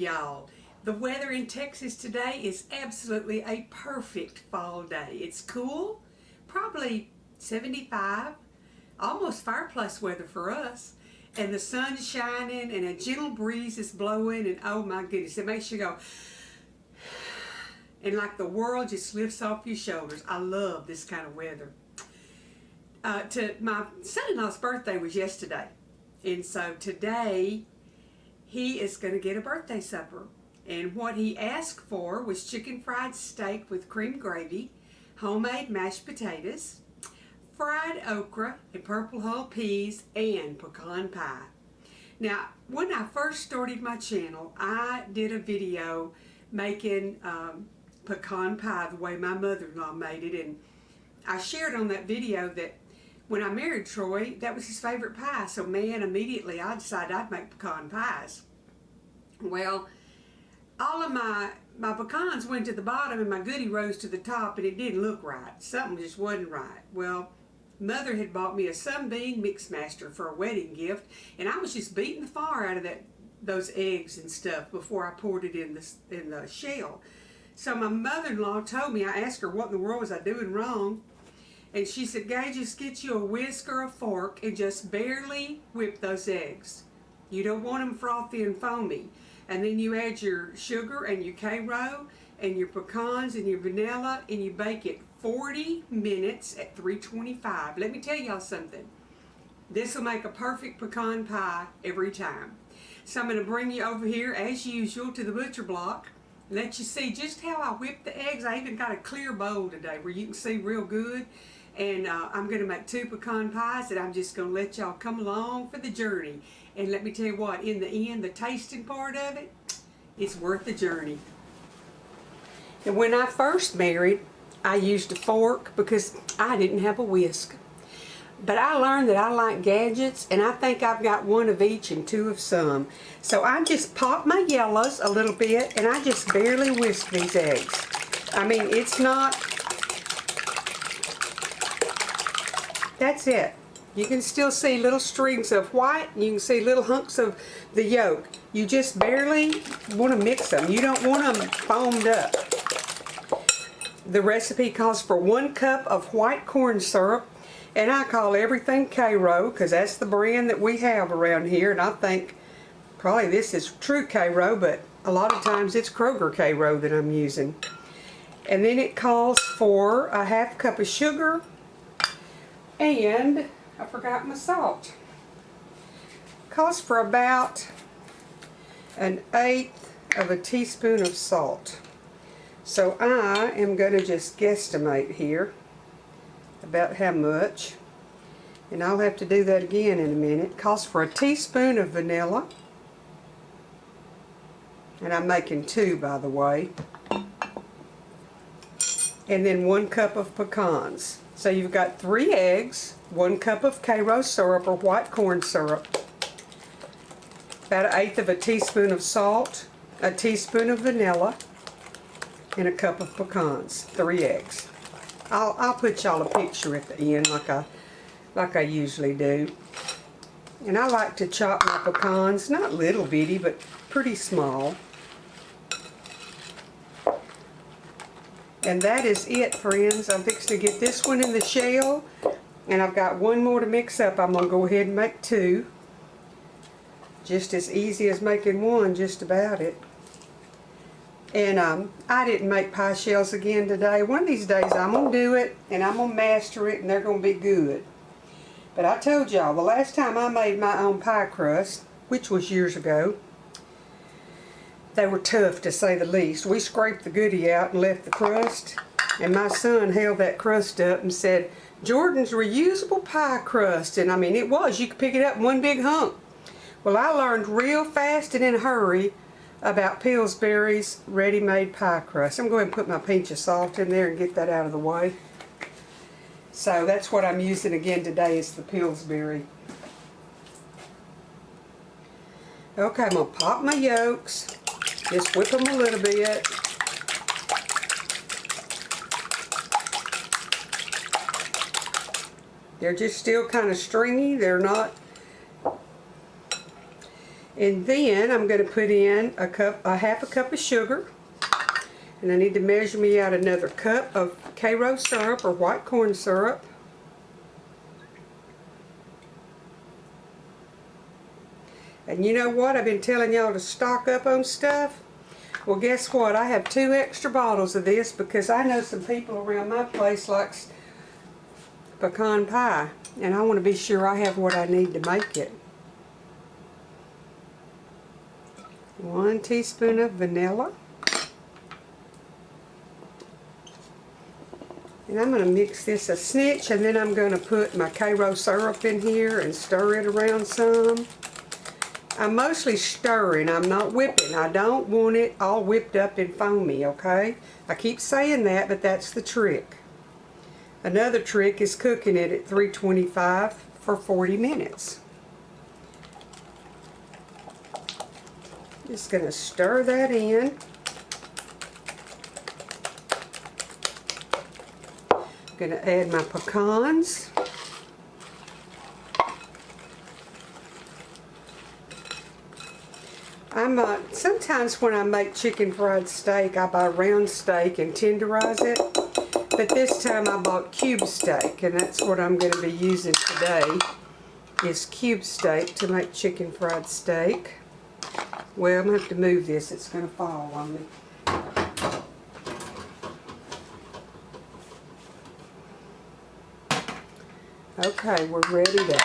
y'all. The weather in Texas today is absolutely a perfect fall day. It's cool, probably 75, almost fireplace weather for us. And the sun's shining and a gentle breeze is blowing, and oh my goodness, it makes you go, and like the world just lifts off your shoulders. I love this kind of weather. My son-in-law's birthday was yesterday, and so today he is going to get a birthday supper. And what he asked for was chicken fried steak with cream gravy, homemade mashed potatoes, fried okra and purple hull peas, and pecan pie. Now, when I first started my channel, I did a video making pecan pie the way my mother-in-law made it, and I shared on that video that when I married Troy, that was his favorite pie. So man, immediately I decided I'd make pecan pies. Well, all of my pecans went to the bottom and my goodie rose to the top, and it didn't look right. Something just wasn't right. Well, Mother had bought me a Sunbeam Mixmaster for a wedding gift, and I was just beating the fire out of those eggs and stuff before I poured it in the shell. So my mother-in-law told me, I asked her what in the world was I doing wrong, and she said, Gay, just get you a whisk or a fork and just barely whip those eggs. You don't want them frothy and foamy. And then you add your sugar and your Karo and your pecans and your vanilla, and you bake it 40 minutes at 325. Let me tell y'all something. This will make a perfect pecan pie every time. So I'm going to bring you over here, as usual, to the butcher block. Let you see just how I whip the eggs. I even got a clear bowl today where you can see real good. And I'm going to make 2 pecan pies, and I'm just going to let y'all come along for the journey. And let me tell you what, in the end, the tasting part of it, it's worth the journey. And when I first married, I used a fork because I didn't have a whisk. But I learned that I like gadgets, and I think I've got 1 of each and 2 of some. So I just pop my yellows a little bit, and I just barely whisk these eggs. I mean, it's not... That's it. You can still see little strings of white. You can see little hunks of the yolk. You just barely want to mix them. You don't want them foamed up. The recipe calls for 1 cup of white corn syrup. And I call everything Karo because that's the brand that we have around here. And I think probably this is true Karo, but a lot of times it's Kroger Karo that I'm using. And then it calls for a 1/2 cup of sugar. And I forgot my salt. Calls for about 1/8 of a teaspoon of salt. So I am going to just guesstimate here about how much. And I'll have to do that again in a minute. Calls for a teaspoon of vanilla. And I'm making 2, by the way. And then 1 cup of pecans. So you've got 3 eggs, 1 cup of Karo syrup or white corn syrup, about 1/8 of a teaspoon of salt, a teaspoon of vanilla, and a cup of pecans, 3 eggs. I'll put y'all a picture at the end like I usually do. And I like to chop my pecans, not little bitty, but pretty small. And that is it, friends. I'm fixing to get this one in the shell, and I've got 1 more to mix up. I'm going to go ahead and make 2. Just as easy as making 1, just about it. And I didn't make pie shells again today. One of these days I'm going to do it, and I'm going to master it, and they're going to be good. But I told y'all, the last time I made my own pie crust, which was years ago, they were tough, to say the least. We scraped the goodie out and left the crust, and my son held that crust up and said, Jordan's reusable pie crust. And I mean, it was. You could pick it up in 1 big hunk. Well, I learned real fast and in a hurry about Pillsbury's ready-made pie crust. I'm going to put my pinch of salt in there and get that out of the way. So that's what I'm using again today, is the Pillsbury. Okay, I'm going to pop my yolks. Just whip them a little bit. They're just still kind of stringy. They're not. And then I'm going to put in a half a cup of sugar. And I need to measure me out another cup of Karo syrup or white corn syrup. And you know what? I've been telling y'all to stock up on stuff. Well, guess what? I have 2 extra bottles of this because I know some people around my place likes pecan pie. And I want to be sure I have what I need to make it. 1 teaspoon of vanilla. And I'm going to mix this a snitch, and then I'm going to put my Karo syrup in here and stir it around some. I'm mostly stirring, I'm not whipping. I don't want it all whipped up and foamy, okay? I keep saying that, but that's the trick. Another trick is cooking it at 325 for 40 minutes. Just going to stir that in. I'm going to add my pecans. Sometimes when I make chicken fried steak, I buy round steak and tenderize it. But this time I bought cube steak, and that's what I'm going to be using today, is cube steak to make chicken fried steak. Well, I'm going to have to move this. It's going to fall on me. Okay, we're ready to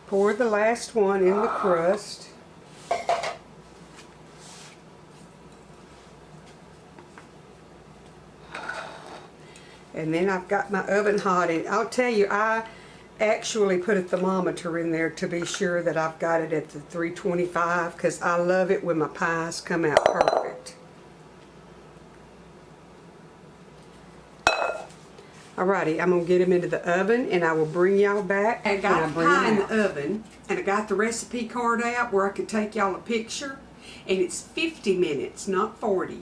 pour the last one in the crust. And then I've got my oven hot, and I'll tell you, I actually put a thermometer in there to be sure that I've got it at the 325 because I love it when my pies come out perfect. Alrighty, I'm going to get them into the oven and I will bring y'all back. I got the pie in the oven, and I got the recipe card out where I could take y'all a picture, and it's 50 minutes, not 40.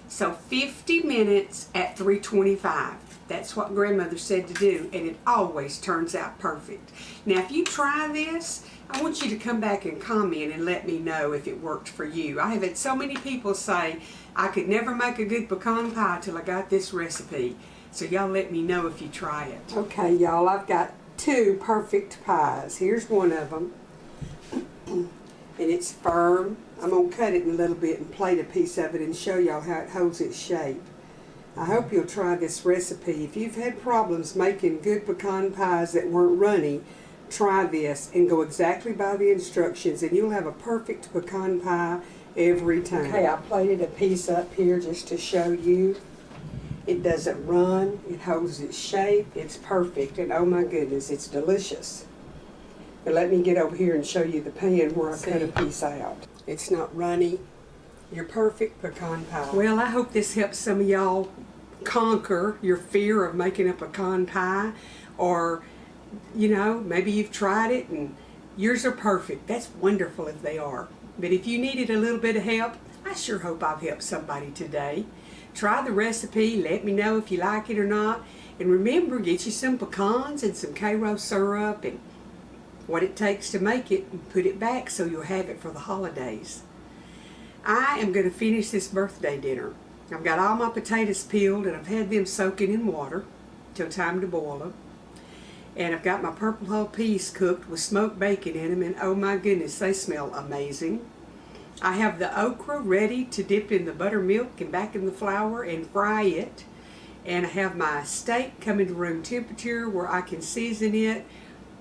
So 50 minutes at 325. That's what grandmother said to do, and it always turns out perfect. Now, if you try this, I want you to come back and comment and let me know if it worked for you. I have had so many people say, I could never make a good pecan pie till I got this recipe. So y'all let me know if you try it. Okay, y'all, I've got 2 perfect pies. Here's one of them. And it's firm. I'm going to cut it in a little bit and plate a piece of it and show y'all how it holds its shape. I hope you'll try this recipe. If you've had problems making good pecan pies that weren't runny, try this and go exactly by the instructions, and you'll have a perfect pecan pie every time. Okay, I plated a piece up here just to show you. It doesn't run, it holds its shape, it's perfect, and oh my goodness, it's delicious. But let me get over here and show you the pan where I cut a piece out. It's not runny. Your perfect pecan pie. Well, I hope this helps some of y'all conquer your fear of making a pecan pie, or, you know, maybe you've tried it and yours are perfect. That's wonderful if they are. But if you needed a little bit of help, I sure hope I've helped somebody today. Try the recipe, let me know if you like it or not, and remember, get you some pecans and some Karo syrup and what it takes to make it, and put it back so you'll have it for the holidays. I am going to finish this birthday dinner. I've got all my potatoes peeled, and I've had them soaking in water till time to boil them. And I've got my purple hull peas cooked with smoked bacon in them, and oh my goodness, they smell amazing. I have the okra ready to dip in the buttermilk and back in the flour and fry it. And I have my steak coming to room temperature where I can season it,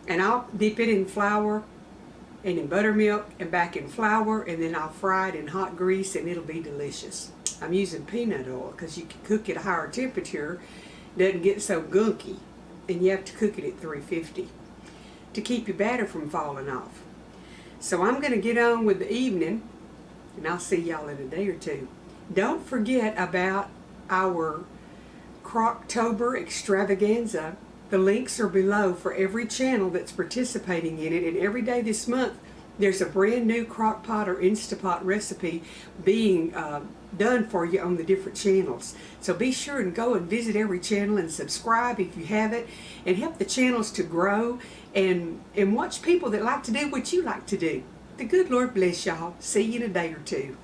and I'll dip it in flour and in buttermilk and back in flour, and then I'll fry it in hot grease, and it'll be delicious. I'm using peanut oil because you can cook it at a higher temperature. It doesn't get so gunky, and you have to cook it at 350 to keep your batter from falling off. So I'm going to get on with the evening, and I'll see y'all in a day or two. Don't forget about our Crocktober Extravaganza. The links are below for every channel that's participating in it, and every day this month there's a brand new crock pot or Instapot recipe being done for you on the different channels. So be sure and go and visit every channel and subscribe if you haven't, and help the channels to grow, and watch people that like to do what you like to do. The good Lord bless y'all. See you in a day or two.